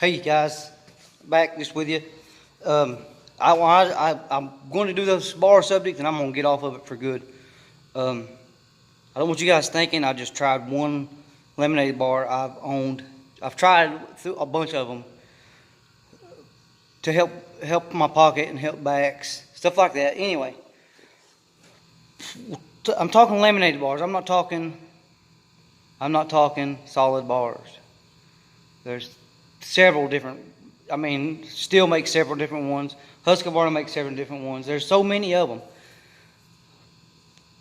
Hey guys, back just with you. I'm going to do this bar subject and I'm going to get off of it for good. I don't want you guys thinking I just tried one lemonade bar I've tried through a bunch of them to help my pocket and help backs, stuff like that. Anyway, I'm talking lemonade bars. I'm not talking solid bars. There's several different, Still makes several different ones. Husqvarna makes several different ones. There's so many of them.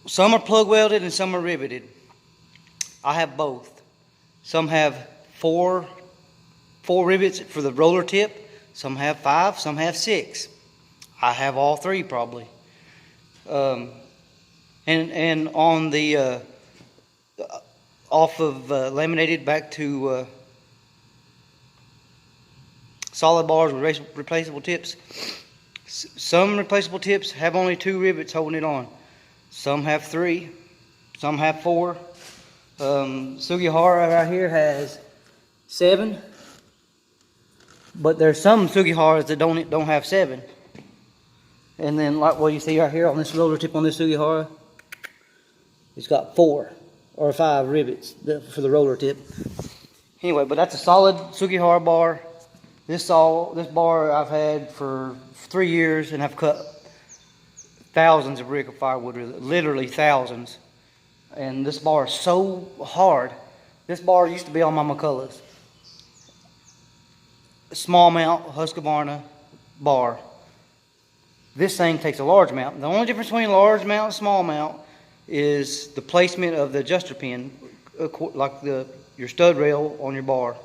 Some are plug welded and some are riveted. I have both. Some have four rivets for the roller tip. Some have 5, some have 6. I have all 3 probably. And on the off of laminated back to solid bars with replaceable tips. Some replaceable tips have only 2 rivets holding it on. Some have 3. Some have 4. Sugihara right here has 7. But there's some Sugiharas that don't have 7. And then like what you see right here on this roller tip on this Sugihara, it's got 4 or 5 rivets for the roller tip. Anyway, but that's a solid Sugihara bar. This bar I've had for 3 years, and I've cut thousands of brick of firewood, literally thousands. And this bar is so hard. This bar used to be on my McCulloughs. Small mount Husqvarna bar. This thing takes a large mount. The only difference between large mount and small mount is the placement of the adjuster pin, like your stud rail on your bar.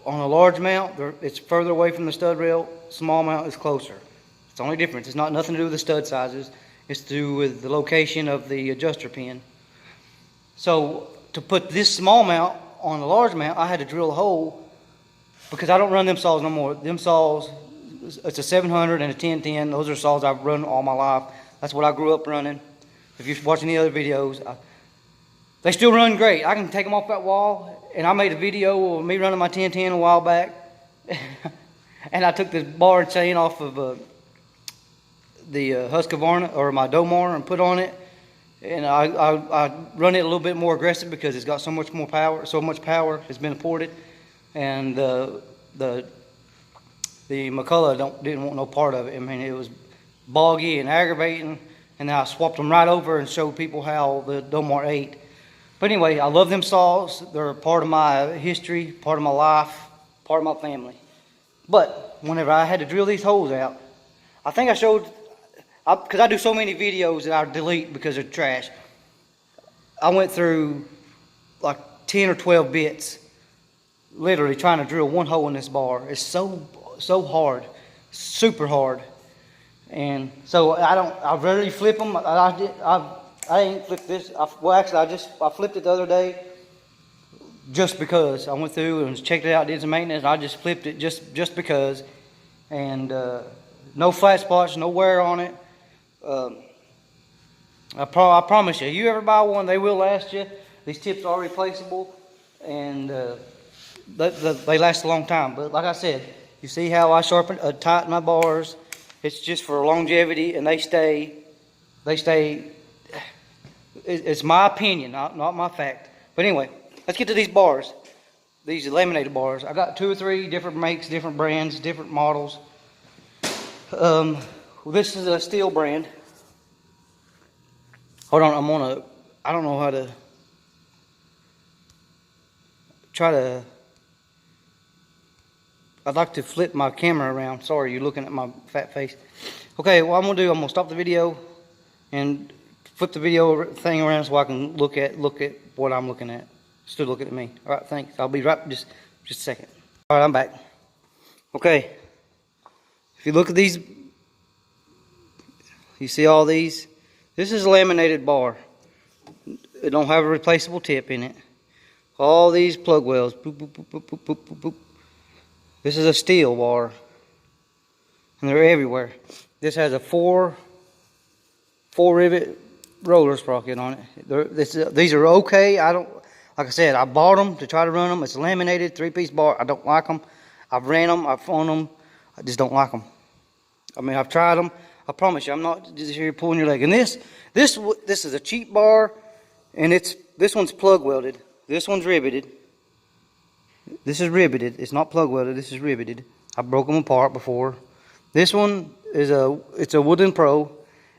On a large mount, it's further away from the stud rail. Small mount is closer. It's the only difference. It's nothing to do with the stud sizes. It's to do with the location of the adjuster pin. So to put this small mount on the large mount, I had to drill a hole because I don't run them saws no more. Them saws, it's a 700 and a 1010. Those are saws I've run all my life. That's what I grew up running. If you've watched any other videos, they still run great. I can take them off that wall. And I made a video of me running my 1010 a while back. And I took the bar and chain off of the Husqvarna or my Domar and put on it. And I run it a little bit more aggressive because it's got so much more power. So much power has been ported. And the McCullough didn't want no part of it. I mean, it was boggy and aggravating. And then I swapped them right over and showed people how the Domar ate. But anyway, I love them saws. They're part of my history, part of my life, part of my family. But whenever I had to drill these holes out, I think I showed, because I do so many videos that I delete because they're trash. I went through like 10 or 12 bits, literally trying to drill one hole in this bar. It's so hard, super hard. And so I rarely flip them. I ain't flipped this. I flipped it the other day just because I went through and checked it out, did some maintenance. And I just flipped it just because, and no flat spots, no wear on it. I promise you, you ever buy one, they will last you. These tips are replaceable, and they last a long time. But like I said, you see how I tighten my bars. It's just for longevity, and they stay. It's my opinion, not my fact. But anyway, let's get to these bars. These laminated bars. I got 2 or 3 different makes, different brands, different models. This is a steel brand. Hold on, I don't know how to I'd like to flip my camera around. Sorry, you're looking at my fat face. Okay, what I'm going to stop the video and flip the video thing around so I can look at what I'm looking at. Still looking at me. All right, thanks. I'll be right just a second. All right, I'm back. Okay. If you look at these, you see all these? This is a laminated bar. It don't have a replaceable tip in it. All these plug wells. Boop, boop, boop, boop, boop, boop, boop, boop. This is a steel bar. And they're everywhere. This has a 4 rivet roller sprocket on it. These are okay. Like I said, I bought them to try to run them. It's a laminated 3-piece bar. I don't like them. I've ran them. I've flown them. I just don't like them. I mean, I've tried them. I promise you, I'm not just here pulling your leg. And this is a cheap bar, and this one's plug welded. This one's riveted. This is riveted. It's not plug welded. This is riveted. I broke them apart before. This one is it's a Woodland Pro,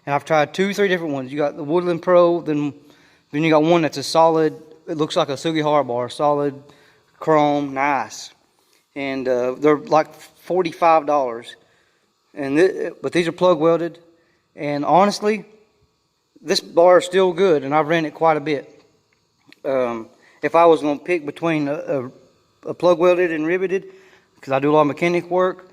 and I've tried 2-3 different ones. You got the Woodland Pro, then you got one that's a solid. It looks like a Sugi bar, solid chrome, nice, and they're like $45. But these are plug welded, and honestly, this bar is still good, and I've ran it quite a bit. If I was going to pick between a plug welded and riveted, because I do a lot of mechanic work,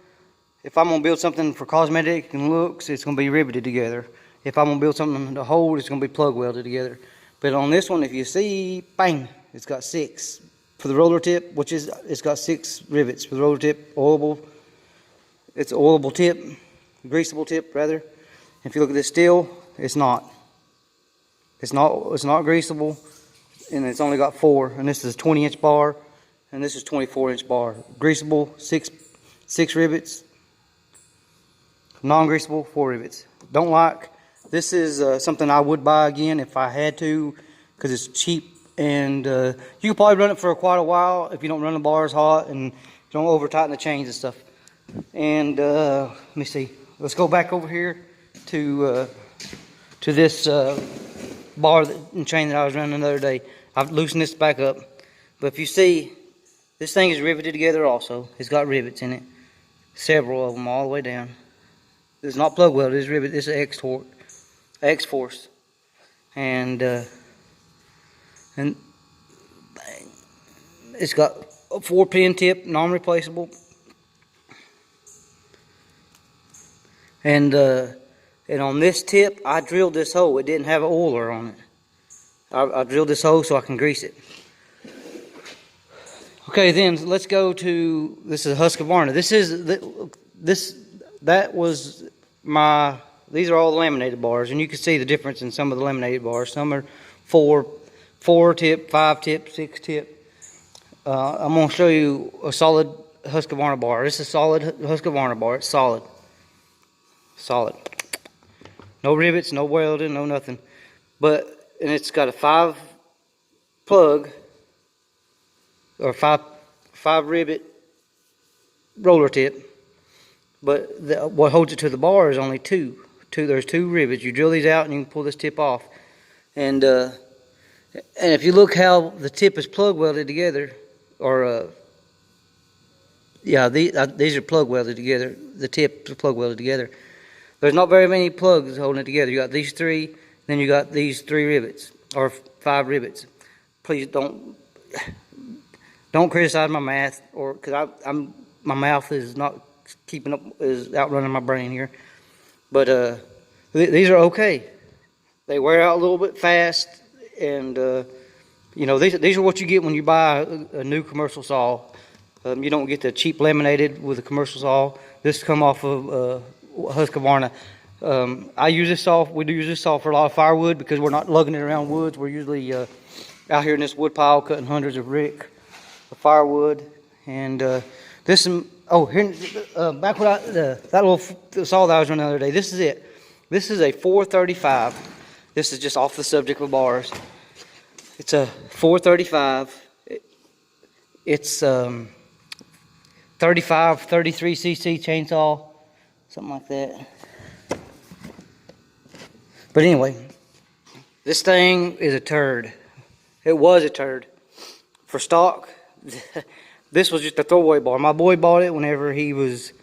if I'm going to build something for cosmetic and looks, it's going to be riveted together. If I'm going to build something to hold, it's going to be plug welded together. But on this one, if you see, bang, it's got 6 for the roller tip, it's got 6 rivets for the roller tip, oilable. It's an oilable tip, greasable tip rather. If you look at this steel, it's not. It's not greasable, and it's only got 4. And this is a 20-inch bar, and this is 24-inch bar. Greasable, 6 rivets. Non-greasable, 4 rivets. Don't like. This is something I would buy again if I had to, because it's cheap, and you can probably run it for quite a while if you don't run the bars hot and you don't over tighten the chains and stuff. And let me see. Let's go back over here to this bar and chain that I was running the other day. I've loosened this back up, but if you see, this thing is riveted together also. It's got rivets in it, several of them all the way down. It's not plug welded. It's riveted. It's an X-Force, and it's got a 4-pin tip, non-replaceable. And on this tip, I drilled this hole. It didn't have an oiler on it. I drilled this hole so I can grease it. Okay, then let's go to, this is Husqvarna. These are all the laminated bars, and you can see the difference in some of the laminated bars. Some are 4 tip, 5 tip, 6 tip. I'm going to show you a solid Husqvarna bar. This is a solid Husqvarna bar. It's solid. Solid. No rivets, no welding, no nothing. And it's got a 5 plug or 5 rivet roller tip. But what holds it to the bar is only 2. There's 2 rivets. You drill these out and you can pull this tip off. And if you look how the tip is plug welded together, or these are plug welded together. The tip is plug welded together. There's not very many plugs holding it together. You got these 3, then you got these 3 rivets, or 5 rivets. Please don't criticize my math, or because my mouth is not keeping up, is outrunning my brain here. But these are okay. They wear out a little bit fast, and you know, these are what you get when you buy a new commercial saw. You don't get the cheap laminated with a commercial saw. This come off of Husqvarna. I use this saw. We do use this saw for a lot of firewood because we're not lugging it around woods. We're usually out here in this wood pile cutting hundreds of rick of firewood. And this, here, back when that little saw that I was running the other day. This is it. This is a 435. This is just off the subject of bars. It's a 435. It's 33 cc chainsaw, something like that. But anyway, this thing is a turd. It was a turd. For stock, this was just a throwaway bar. My boy bought it whenever he was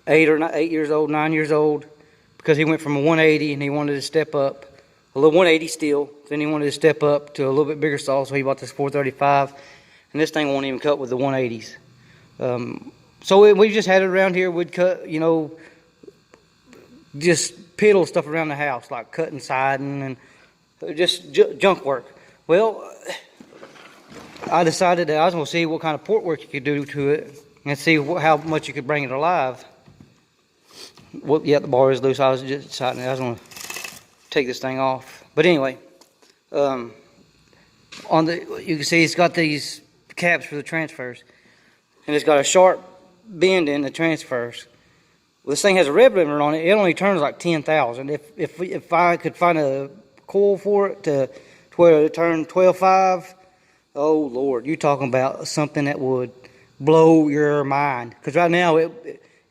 8 years old, 9 years old, because he went from a 180 and he wanted to step up. A little 180 steel, then he wanted to step up to a little bit bigger saw, so he bought this 435, and this thing won't even cut with the 180s. So we just had it around here. We'd cut, you know, just piddle stuff around the house, like cutting siding and just junk work. Well, I decided that I was going to see what kind of port work you could do to it and see how much you could bring it alive. Well, yeah, the bar is loose. I was just deciding I was going to take this thing off. But anyway, On the, you can see it's got these caps for the transfers, and it's got a sharp bend in the transfers. Well, this thing has a rev limiter on it. It only turns like 10,000. If I could find a coil for it to where it turn 12.5, oh Lord, you talking about something that would blow your mind. Because right now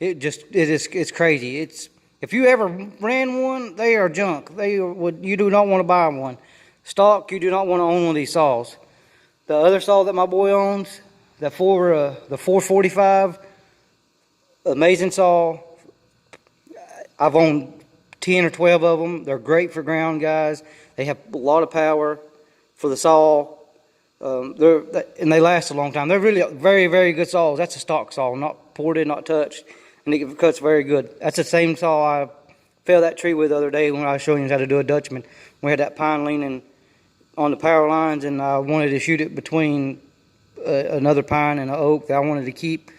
it's crazy. If you ever ran one, they are junk. You do not want to buy one. Stock, you do not want to own one of these saws. The other saw that my boy owns, the 445, amazing saw. I've owned 10 or 12 of them. They're great for ground guys. They have a lot of power for the saw. And they last a long time. They're really very, very good saws. That's a stock saw, not ported, not touched, and it cuts very good. That's the same saw I felled that tree with the other day when I was showing you how to do a Dutchman. We had that pine leaning on the power lines, and I wanted to shoot it between another pine and an oak that I wanted to keep,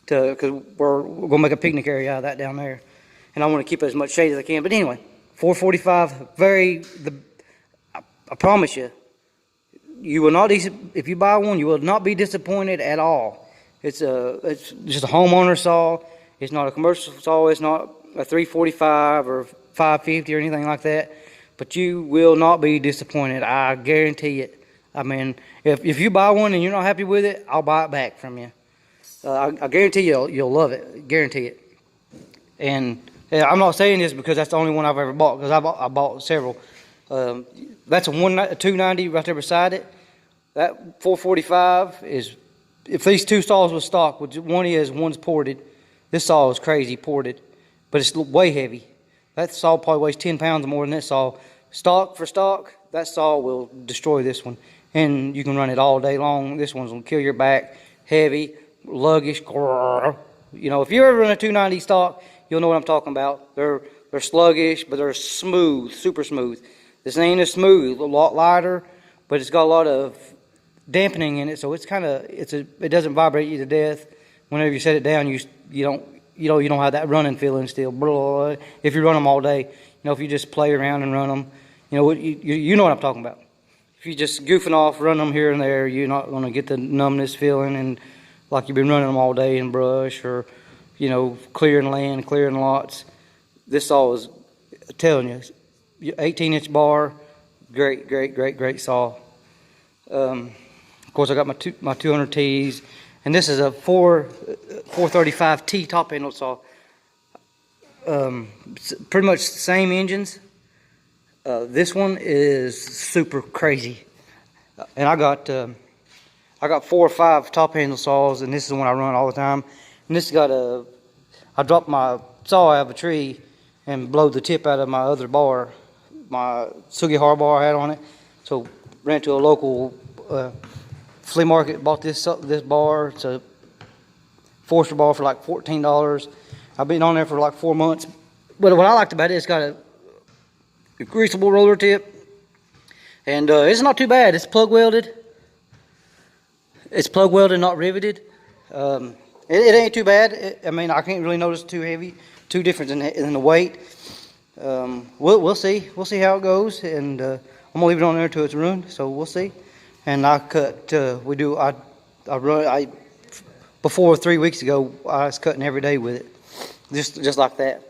because we're going to make a picnic area out of that down there, and I want to keep as much shade as I can. But anyway, 445, I promise you, you will not, if you buy one, you will not be disappointed at all. It's just a homeowner saw. It's not a commercial saw. It's not a 345 or 550 or anything like that. But you will not be disappointed. I guarantee it. I mean, if you buy one and you're not happy with it, I'll buy it back from you. I guarantee you'll love it. Guarantee it. And I'm not saying this because that's the only one I've ever bought, because I bought several. That's a 290 right there beside it. That 445 is, if these two saws were stock, which one's ported. This saw is crazy ported, but it's way heavy. That saw probably weighs 10 pounds more than this saw. Stock for stock, that saw will destroy this one. And you can run it all day long. This one's gonna kill your back. Heavy, luggish. You know, if you ever run a 290 stock, you'll know what I'm talking about. They're sluggish, but they're smooth, super smooth. This ain't as smooth, a lot lighter, but it's got a lot of dampening in it, so it's kind of it doesn't vibrate you to death. Whenever you set it down, you don't have that running feeling still. Blah, if you run them all day, if you just play around and run them, you know what I'm talking about. If you just goofing off, run them here and there, you're not going to get the numbness feeling and like you've been running them all day in brush or clearing land, clearing lots. This saw is, I'm telling you, 18-inch bar, great saw. Of course, I got my 200 T's, and this is a 435 T top handle saw. Pretty much the same engines. This one is super crazy, and I got 4 or 5 top handle saws, and this is the one I run all the time. And this got I dropped my saw out of a tree and blowed the tip out of my other bar, my Sugihara bar I had on it. So ran to a local flea market, bought this bar. It's a Forster bar for like $14. I've been on there for like 4 months. But what I liked about it, it's got a greasable roller tip, and it's not too bad. It's plug welded. It's plug welded, not riveted. It ain't too bad. I mean, I can't really notice too different in the weight. We'll see. We'll see how it goes, and I'm gonna leave it on there until it's ruined. So we'll see. And I cut. Before 3 weeks ago, I was cutting every day with it, just like that.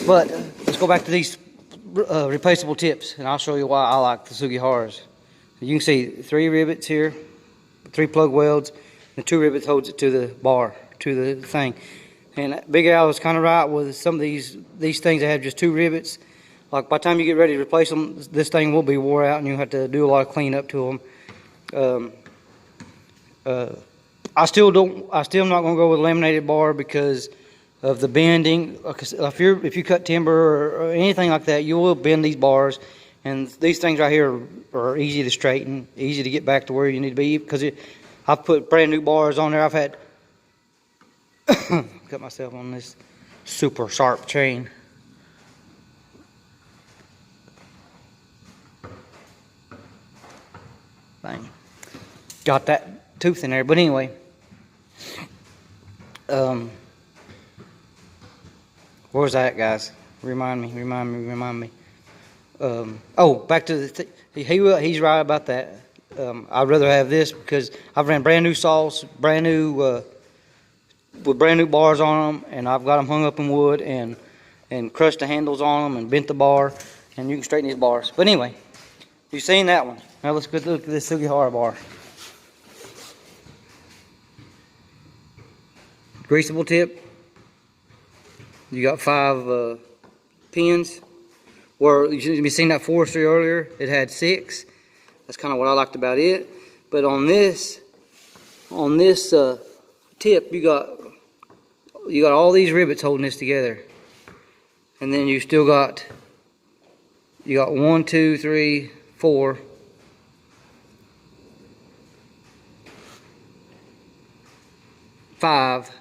But let's go back to these replaceable tips, and I'll show you why I like the Sugiharas. You can see 3 rivets here, 3 plug welds, and 2 rivets holds it to the bar, to the thing. And Big Al was kind of right with some of these things that have just 2 rivets. Like by the time you get ready to replace them, this thing will be wore out, and you have to do a lot of cleanup to them. I'm not going to go with a laminated bar because of the bending. If you cut timber or anything like that, you will bend these bars, and these things right here are easy to straighten, easy to get back to where you need to be. Because I've put brand new bars on there. I've had cut myself on this super sharp chain. Bang. Got that tooth in there, but anyway. Where's that, guys? Remind me. Oh, back to He's right about that. I'd rather have this because I've ran brand new saws, brand new with brand new bars on them, and I've got them hung up in wood and crushed the handles on them and bent the bar, and you can straighten these bars. But anyway, you've seen that one. Now let's go look at this Sugihara bar. Greasable tip. You got 5 pins. Where you seen that forestry earlier, it had 6. That's kind of what I liked about it. But on this tip, you got all these rivets holding this together, and then you got 1, 2, 3, 4. 5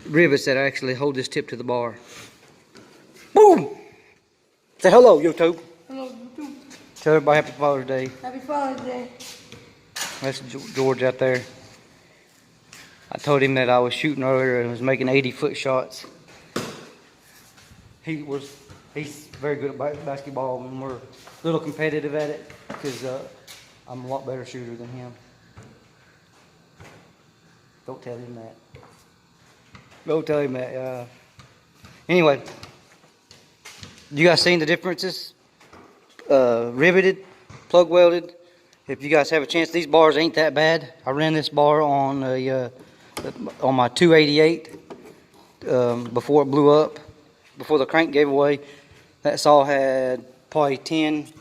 rivets that actually hold this tip to the bar. Boom! Say hello, YouTube. Hello, YouTube. Tell everybody Happy Father's Day. Happy Father's Day. That's George out there. I told him that I was shooting earlier and was making 80-foot shots. He's very good at basketball, and we're a little competitive at it because I'm a lot better shooter than him. Don't tell him that. Don't tell him that. Anyway, you guys seen the differences? Riveted, plug welded. If you guys have a chance, these bars ain't that bad. I ran this bar on my 288 before it blew up, before the crank gave away. That saw had probably 10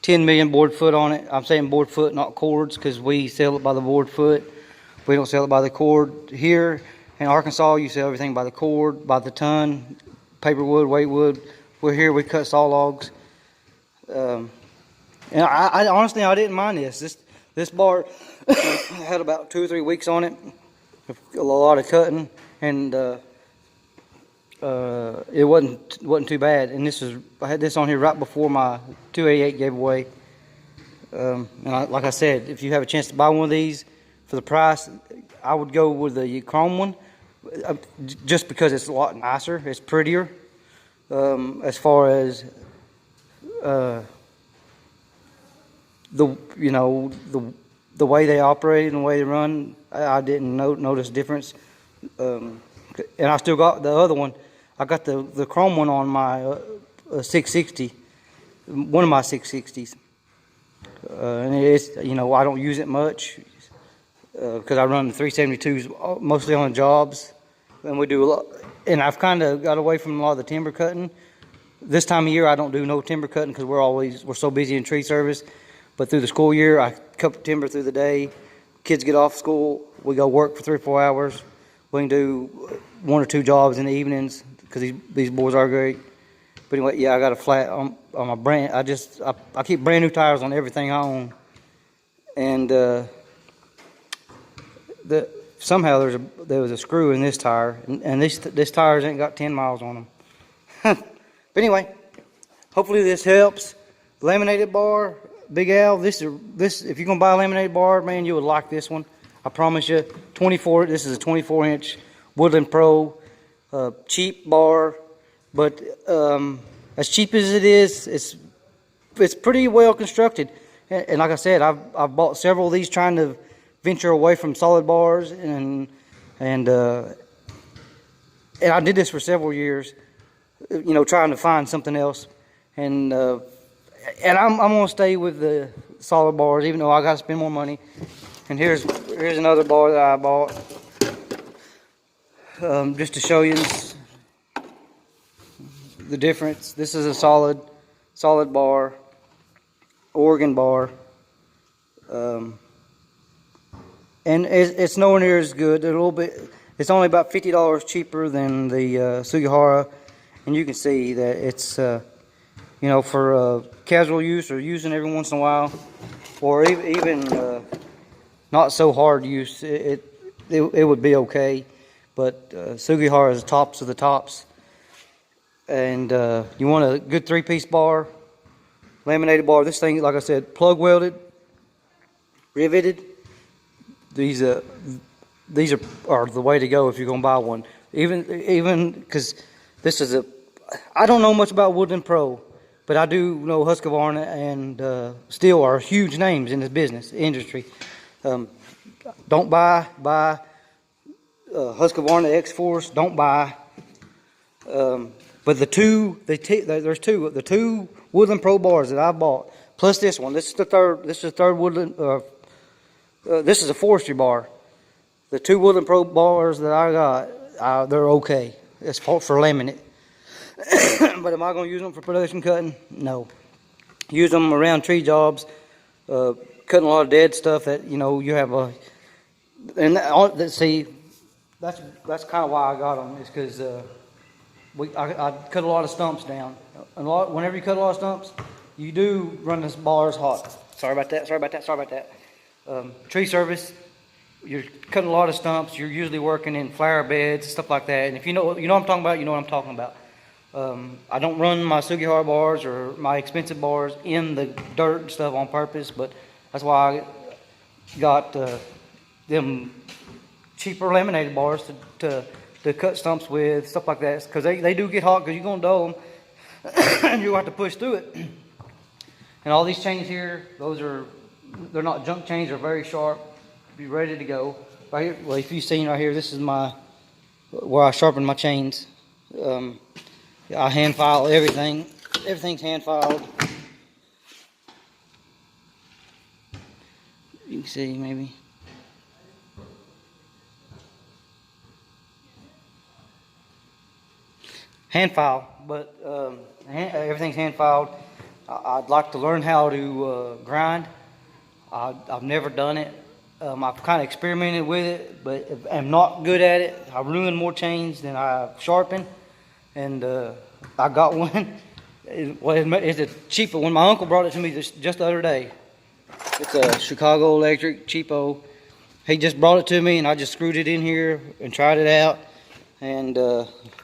million board foot on it. I'm saying board foot, not cords, because we sell it by the board foot. We don't sell it by the cord. Here in Arkansas, you sell everything by the cord, by the ton, paper wood, weight wood. We're here, we cut saw logs. And I honestly, I didn't mind this. This bar had about 2 or 3 weeks on it, a lot of cutting, and it wasn't too bad. And I had this on here right before my 288 gave away. Like I said, if you have a chance to buy one of these for the price, I would go with the chrome one, just because it's a lot nicer, it's prettier. As far as the way they operate and the way they run, I didn't notice difference. And I still got the other one. I got the chrome one on my 660, one of my 660s, and it's, I don't use it much because I run the 372s mostly on jobs, and we do a lot. And I've kind of got away from a lot of the timber cutting. This time of year, I don't do no timber cutting because we're so busy in tree service. But through the school year, I cut timber through the day. Kids get off school, we go work for 3 or 4 hours. We can do 1 or 2 jobs in the evenings because these boys are great. But anyway, yeah, I got a flat on my brand. I keep brand new tires on everything I own, and somehow there was a screw in this tire, and this tires ain't got 10 miles on them. But anyway, hopefully this helps. Laminated bar, Big Al. This if you're gonna buy a laminated bar, man, you would like this one. I promise you. 24. This is a 24-inch Woodland Pro, cheap bar, but as cheap as it is, it's pretty well constructed. And like I said, I've bought several of these trying to venture away from solid bars, and I did this for several years, trying to find something else, and I'm gonna stay with the solid bars, even though I gotta spend more money. And here's another bar that I bought, just to show you the difference. This is a solid bar, Oregon bar. And it's nowhere near as good. It's only about $50 cheaper than the Sugihara, and you can see that it's for casual use or using every once in a while, or even not so hard use, it would be okay. But Sugihara is the tops of the tops, and you want a good 3-piece bar, laminated bar. This thing, like I said, plug welded, riveted. These are the way to go if you're gonna buy one. Even because this is I don't know much about Woodland Pro, But I do know Husqvarna and Steel are huge names in this business industry. Don't buy Husqvarna X-Force. Don't buy. But the two Woodland Pro bars that I bought, plus this one. This is the third Woodland. This is a forestry bar. The two Woodland Pro bars that I got, they're okay. It's for laminate. But am I going to use them for production cutting? No. Use them around tree jobs, cutting a lot of dead stuff that you have a. And see, that's kind of why I got them, is because I cut a lot of stumps down. Whenever you cut a lot of stumps, you do run this bars hot. Sorry about that. Tree service, you're cutting a lot of stumps. You're usually working in flower beds, stuff like that. And if you know what I'm talking about, you know what I'm talking about. I don't run my Sugihara bars or my expensive bars in the dirt and stuff on purpose, but that's why I got them cheaper laminated bars to cut stumps with, stuff like that, because they do get hot, because you're going to dull them and you have to push through it. And all these chains here, they're not junk chains, they're very sharp, be ready to go. Right here, well, if you've seen right here, this is where I sharpen my chains. I hand file everything. Everything's hand filed. You can see maybe. Hand file, but everything's hand filed. I'd like to learn how to grind. I've never done it. I've kind of experimented with it, but I'm not good at it. I ruin more chains than I sharpen. And I got one. It's a cheaper one. My uncle brought it to me just the other day. It's a Chicago Electric cheapo. He just brought it to me, and I just screwed it in here and tried it out, and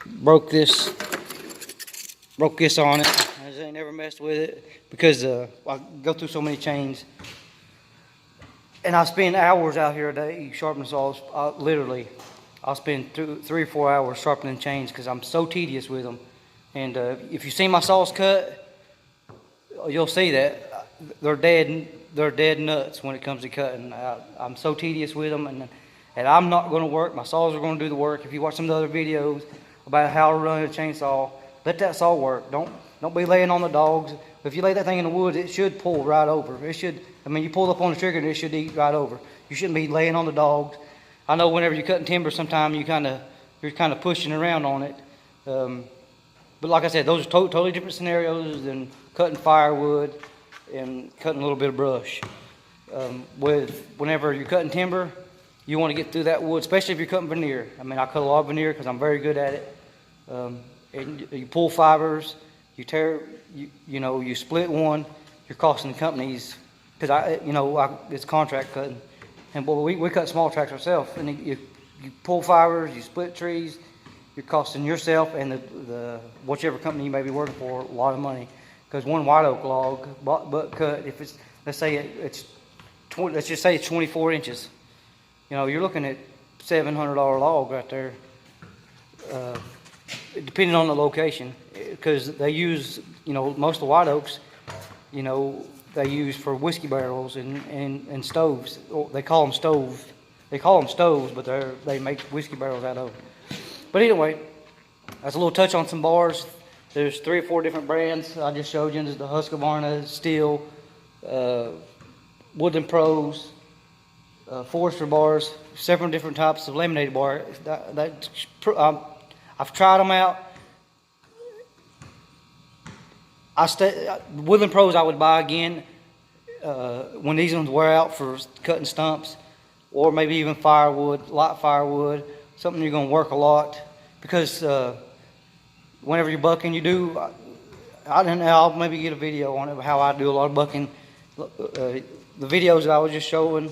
broke this on it. I just ain't never messed with it because I go through so many chains, and I spend hours out here a day sharpening saws. Literally, I'll spend 3 or 4 hours sharpening chains because I'm so tedious with them. And if you see my saws cut, you'll see that they're dead nuts when it comes to cutting. I'm so tedious with them, and I'm not going to work. My saws are going to do the work. If you watch some of the other videos about how to run a chainsaw, let that saw work. Don't be laying on the dogs. If you lay that thing in the woods, it should pull right over. It should. I mean, you pull up on the trigger and it should eat right over. You shouldn't be laying on the dogs. I know whenever you're cutting timber, sometimes you're kind of pushing around on it. But like I said, those are totally different scenarios than cutting firewood and cutting a little bit of brush. Whenever you're cutting timber, you want to get through that wood, especially if you're cutting veneer. I mean, I cut a lot of veneer because I'm very good at it. And you pull fibers, you tear, you split one. You're costing the companies, because it's contract cutting. And we cut small tracks ourselves, and you pull fibers, you split trees, you're costing yourself and the whichever company you may be working for a lot of money, because one white oak log butt cut, if it's let's just say it's 24 inches, you're looking at $700 log right there, depending on the location, because they use most of the white oaks, they use for whiskey barrels and stoves. They call them stoves. They call them stoves, but they make whiskey barrels out of them. But anyway, that's a little touch on some bars. There's 3 or 4 different brands I just showed you. There's the Husqvarna, Steel, Woodland Pros, Forester bars, several different types of laminated bar. I've tried them out. Woodland Pros I would buy again when these ones wear out for cutting stumps, or maybe even firewood, light firewood, something you're going to work a lot, because whenever you're bucking, I'll maybe get a video on it, how I do a lot of bucking. The videos that I was just showing,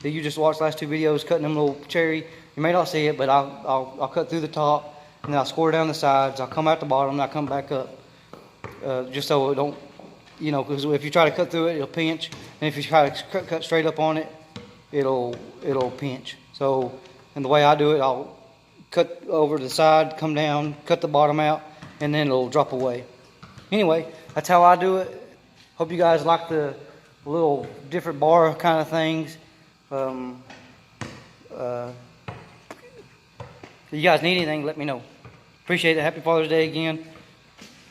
that you just watched the last 2 videos, cutting them little cherry, you may not see it, but I'll cut through the top, and then I'll score down the sides, I'll come out the bottom, and I'll come back up. Just so it don't, because if you try to cut through it, it'll pinch, and if you try to cut straight up on it, it'll pinch. So, and the way I do it, I'll cut over to the side, come down, cut the bottom out, and then it'll drop away. Anyway, that's how I do it. Hope you guys like the little different bar kind of things. If you guys need anything, let me know. Appreciate it. Happy Father's Day again.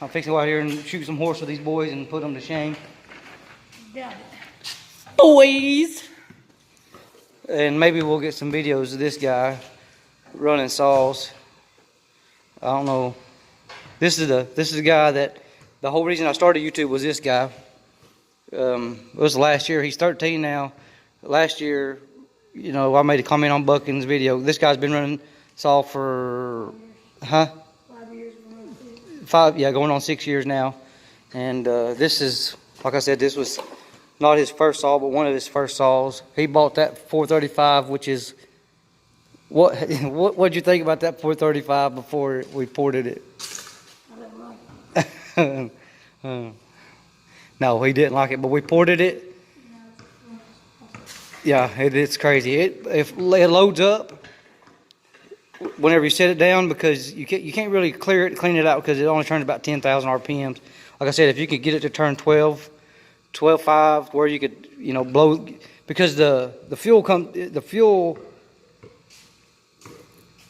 I'm fixing to go out here and shoot some horse with these boys and put them to shame. Got it. Boys. And maybe we'll get some videos of this guy running saws. I don't know. This is the guy that the whole reason I started YouTube was this guy. It was last year. He's 13 now. Last year, you know, I made a comment on Buckin's video. This guy's been running saw for, 5 years. 5, yeah, going on 6 years now. And this is, like I said, this was not his first saw, but one of his first saws. He bought that 435, which is, what'd you think about that 435 before we ported it? I didn't like it. No, he didn't like it, but we ported it. Yeah, it's crazy. If it loads up whenever you set it down, because you can't really clean it out because it only turns about 10,000 RPMs. Like I said, if you could get it to turn 12.5, where you could, you know, blow, because the fuel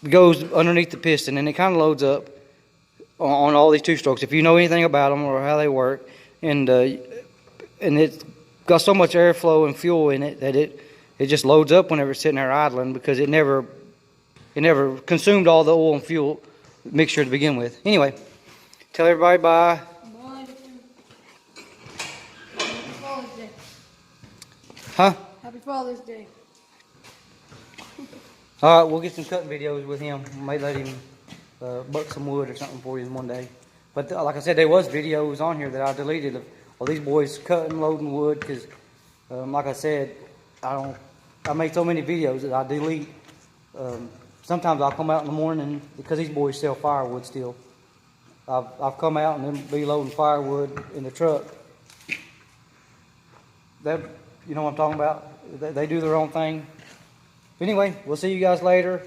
goes underneath the piston and it kind of loads up on all these two strokes. If you know anything about them or how they work, and it's got so much airflow and fuel in it that it just loads up whenever it's sitting there idling, because it never consumed all the oil and fuel mixture to begin with. Anyway, tell everybody bye. Bye. Happy Father's Day. Huh? Happy Father's Day. All right, we'll get some cutting videos with him. May let him buck some wood or something for you one day. But like I said, there was videos on here that I deleted of all these boys cutting, loading wood, because like I said, I made so many videos that I delete. Sometimes I'll come out in the morning because these boys sell firewood still. I've come out and then be loading firewood in the truck. That, you know what I'm talking about? They do their own thing. Anyway, we'll see you guys later.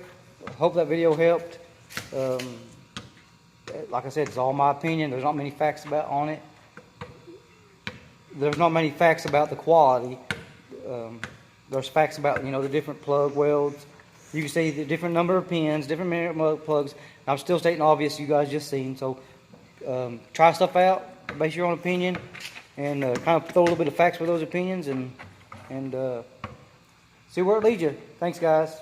Hope that video helped. Like I said, it's all my opinion. There's not many facts on it. There's not many facts about the quality. There's facts about, you know, the different plug welds. You can see the different number of pins, different minute plugs. I'm still stating obvious, you guys just seen. So try stuff out, base your own opinion, and kind of throw a little bit of facts with those opinions, and see where it leads you. Thanks, guys.